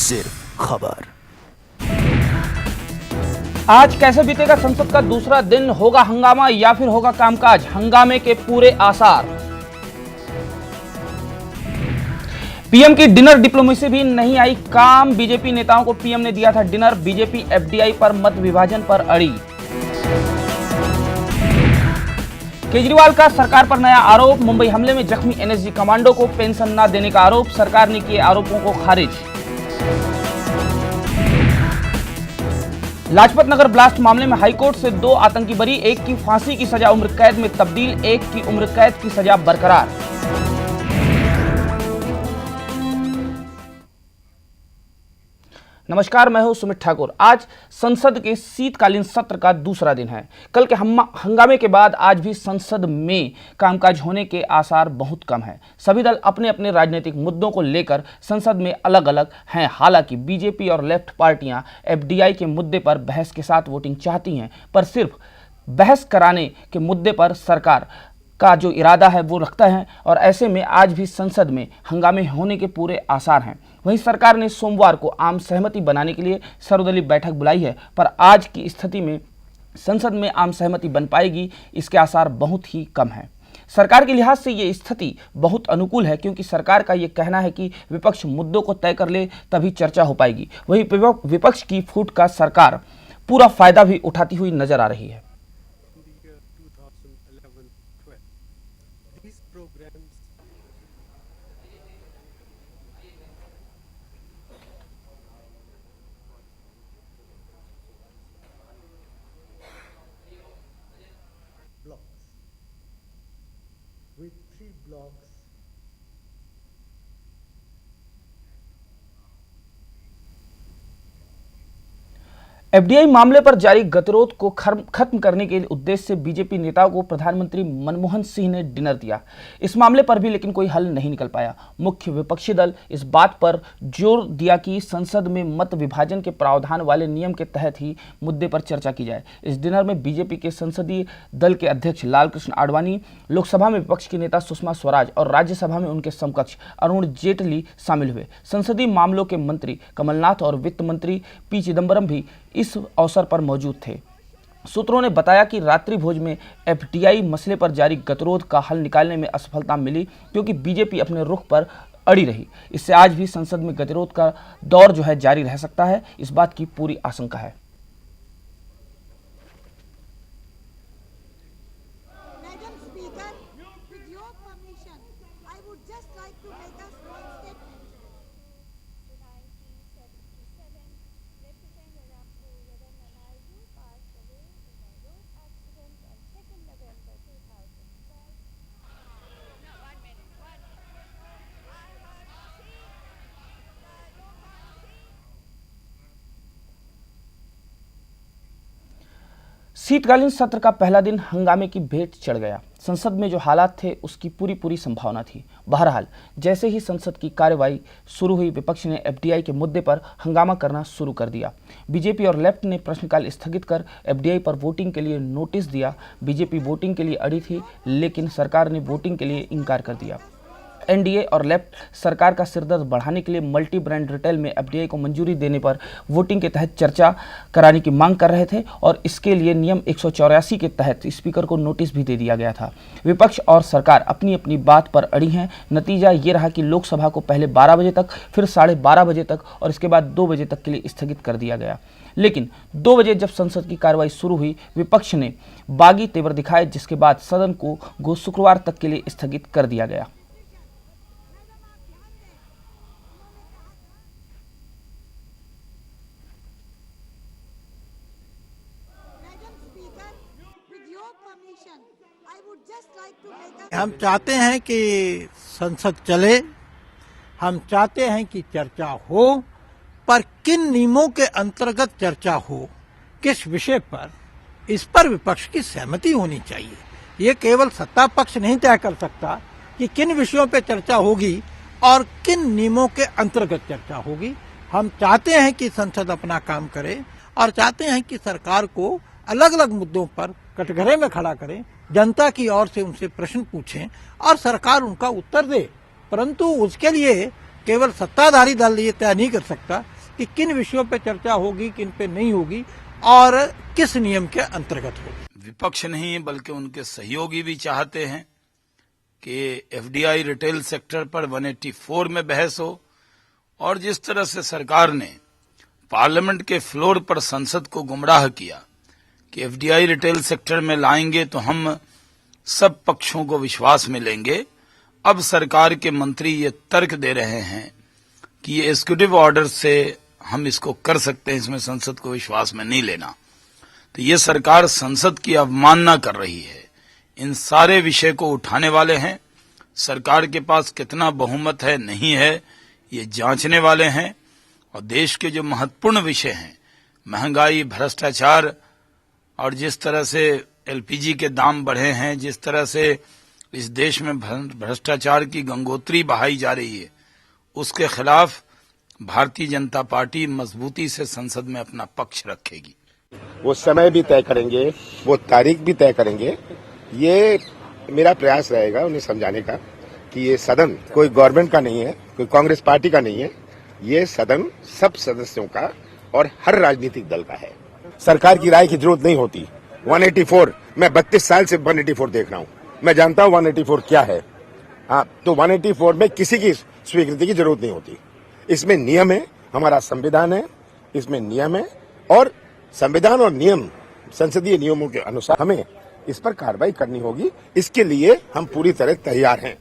सिर्फ खबर। आज कैसे बीतेगा संसद का दूसरा दिन? होगा हंगामा या फिर होगा कामकाज? हंगामे के पूरे आसार। पीएम की डिनर डिप्लोमेसी भी नहीं आई काम। बीजेपी नेताओं को पीएम ने दिया था डिनर। बीजेपी एफडीआई पर मत विभाजन पर अड़ी। केजरीवाल का सरकार पर नया आरोप। मुंबई हमले में जख्मी एनएसजी कमांडो को पेंशन न देने का आरोप। सरकार ने किए आरोपों को खारिज। लाजपत नगर ब्लास्ट मामले में हाईकोर्ट से 2 आतंकी बरी। एक की फांसी की सजा उम्र कैद में तब्दील, एक की उम्र कैद की सजा बरकरार। नमस्कार, मैं हूं सुमित ठाकुर। आज संसद के शीतकालीन सत्र का दूसरा दिन है। कल के हंगामे के बाद आज भी संसद में कामकाज होने के आसार बहुत कम हैं। सभी दल अपने अपने राजनीतिक मुद्दों को लेकर संसद में अलग अलग हैं। हालांकि बीजेपी और लेफ्ट पार्टियां एफडीआई के मुद्दे पर बहस के साथ वोटिंग चाहती हैं, पर सिर्फ बहस कराने के मुद्दे पर सरकार का जो इरादा है वो रखता है और ऐसे में आज भी संसद में हंगामे होने के पूरे आसार हैं। वहीं सरकार ने सोमवार को आम सहमति बनाने के लिए सर्वदलीय बैठक बुलाई है, पर आज की स्थिति में संसद में आम सहमति बन पाएगी इसके आसार बहुत ही कम हैं। सरकार के लिहाज से ये स्थिति बहुत अनुकूल है, क्योंकि सरकार का ये कहना है कि विपक्ष मुद्दों को तय कर ले तभी चर्चा हो पाएगी। वहीं विपक्ष की फूट का सरकार पूरा फायदा भी उठाती हुई नजर आ रही है। With 3 blocks. एफडीआई मामले पर जारी गतिरोध को खत्म करने के उद्देश्य से बीजेपी नेताओं को प्रधानमंत्री मनमोहन सिंह ने डिनर दिया। इस मामले पर भी लेकिन कोई हल नहीं निकल पाया। मुख्य विपक्षी दल इस बात पर जोर दिया कि संसद में मत विभाजन के प्रावधान वाले नियम के तहत ही मुद्दे पर चर्चा की जाए। इस डिनर में बीजेपी के संसदीय दल के अध्यक्ष लालकृष्ण आडवाणी, लोकसभा में विपक्ष की नेता सुषमा स्वराज और राज्यसभा में उनके समकक्ष अरुण जेटली शामिल हुए। संसदीय मामलों के मंत्री कमलनाथ और वित्त मंत्री पी चिदम्बरम भी इस अवसर पर मौजूद थे। सूत्रों ने बताया कि रात्रि भोज में एफडीआई मसले पर जारी गतिरोध का हल निकालने में असफलता मिली, क्योंकि बीजेपी अपने रुख पर अड़ी रही। इससे आज भी संसद में गतिरोध का दौर जो है जारी रह सकता है, इस बात की पूरी आशंका है। शीतकालीन सत्र का पहला दिन हंगामे की भेंट चढ़ गया। संसद में जो हालात थे उसकी पूरी संभावना थी। बहरहाल जैसे ही संसद की कार्यवाही शुरू हुई, विपक्ष ने एफडीआई के मुद्दे पर हंगामा करना शुरू कर दिया। बीजेपी और लेफ्ट ने प्रश्नकाल स्थगित कर एफडीआई पर वोटिंग के लिए नोटिस दिया। बीजेपी वोटिंग के लिए अड़ी थी, लेकिन सरकार ने वोटिंग के लिए इनकार कर दिया। एनडीए और लेफ्ट सरकार का सिरदर्द बढ़ाने के लिए मल्टी ब्रांड रिटेल में एफडीआई को मंजूरी देने पर वोटिंग के तहत चर्चा कराने की मांग कर रहे थे और इसके लिए नियम 184 के तहत स्पीकर को नोटिस भी दे दिया गया था। विपक्ष और सरकार अपनी अपनी बात पर अड़ी हैं। नतीजा ये रहा कि लोकसभा को पहले 12 बजे तक, फिर 12:30 बजे तक और इसके बाद 2 बजे तक के लिए स्थगित कर दिया गया। लेकिन 2 बजे जब संसद की कार्रवाई शुरू हुई, विपक्ष ने बागी तेवर दिखाए, जिसके बाद सदन को शुक्रवार तक के लिए स्थगित कर दिया गया। हम चाहते हैं कि संसद चले, हम चाहते हैं कि चर्चा हो, पर किन नियमों के अंतर्गत चर्चा हो, किस विषय पर, इस पर विपक्ष की सहमति होनी चाहिए। ये केवल सत्ता पक्ष नहीं तय कर सकता कि किन विषयों पर चर्चा होगी और किन नियमों के अंतर्गत चर्चा होगी। हम चाहते हैं कि संसद अपना काम करे और चाहते हैं कि सरकार को अलग अलग मुद्दों पर कटघरे में खड़ा करें, जनता की ओर से उनसे प्रश्न पूछें और सरकार उनका उत्तर दे। परंतु उसके लिए केवल सत्ताधारी दल ये तय नहीं कर सकता कि किन विषयों पर चर्चा होगी, किन पे नहीं होगी और किस नियम के अंतर्गत होगी। विपक्ष नहीं बल्कि उनके सहयोगी भी चाहते हैं कि एफडीआई रिटेल सेक्टर पर 184 में बहस हो, और जिस तरह से सरकार ने पार्लियामेंट के फ्लोर पर संसद को गुमराह किया कि एफडीआई रिटेल सेक्टर में लाएंगे तो हम सब पक्षों को विश्वास में लेंगे, अब सरकार के मंत्री ये तर्क दे रहे हैं कि ये एग्जीक्यूटिव ऑर्डर से हम इसको कर सकते हैं, इसमें संसद को विश्वास में नहीं लेना, तो ये सरकार संसद की अवमानना कर रही है। इन सारे विषय को उठाने वाले हैं, सरकार के पास कितना बहुमत है नहीं है ये जांचने वाले हैं, और देश के जो महत्वपूर्ण विषय हैं, महंगाई, भ्रष्टाचार, और जिस तरह से एलपीजी के दाम बढ़े हैं, जिस तरह से इस देश में भ्रष्टाचार की गंगोत्री बहाई जा रही है, उसके खिलाफ भारतीय जनता पार्टी मजबूती से संसद में अपना पक्ष रखेगी। वो समय भी तय करेंगे, वो तारीख भी तय करेंगे। ये मेरा प्रयास रहेगा उन्हें समझाने का कि ये सदन कोई गवर्नमेंट का नहीं है, कोई कांग्रेस पार्टी का नहीं है, ये सदन सब सदस्यों का और हर राजनीतिक दल का है। सरकार की राय की जरूरत नहीं होती। 184 मैं 32 साल से 184 देख रहा हूँ, मैं जानता हूँ 184 क्या है। हाँ, तो 184 में किसी की स्वीकृति की जरूरत नहीं होती। इसमें नियम है, हमारा संविधान है, इसमें नियम है, और संविधान और नियम, संसदीय नियमों के अनुसार हमें इस पर कार्रवाई करनी होगी। इसके लिए हम पूरी तरह तैयार हैं।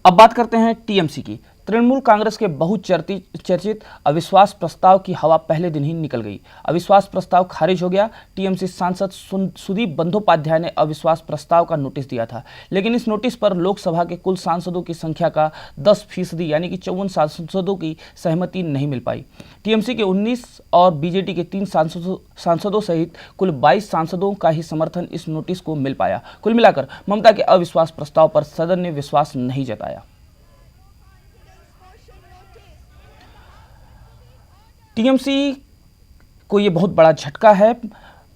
अब बात करते हैं टीएमसी की। तृणमूल कांग्रेस के बहुचर्चित अविश्वास प्रस्ताव की हवा पहले दिन ही निकल गई। अविश्वास प्रस्ताव खारिज हो गया। टीएमसी सांसद सुदीप बंदोपाध्याय ने अविश्वास प्रस्ताव का नोटिस दिया था, लेकिन इस नोटिस पर लोकसभा के कुल सांसदों की संख्या का 10% यानी कि 54 सांसदों की सहमति नहीं मिल पाई। टीएमसी के 19 और बीजेडी के 3 सांसदों सहित कुल 22 सांसदों का ही समर्थन इस नोटिस को मिल पाया। कुल मिलाकर ममता के अविश्वास प्रस्ताव पर सदन ने विश्वास नहीं जताया। टीएमसी को ये बहुत बड़ा झटका है।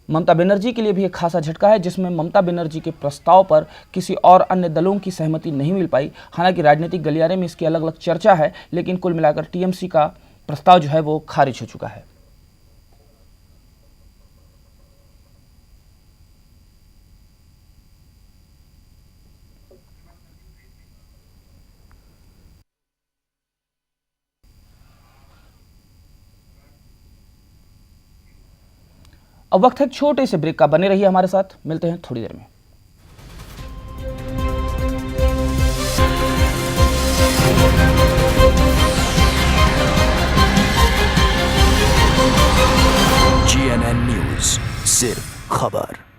ममता बनर्जी के लिए भी एक खासा झटका है, जिसमें ममता बनर्जी के प्रस्ताव पर किसी और अन्य दलों की सहमति नहीं मिल पाई। हालांकि राजनीतिक गलियारे में इसकी अलग अलग चर्चा है, लेकिन कुल मिलाकर टीएमसी का प्रस्ताव जो है वो खारिज हो चुका है। अब वक्त है एक छोटे से ब्रेक का। बने रहिए हमारे साथ, मिलते हैं थोड़ी देर में। GNN न्यूज, सिर्फ खबर।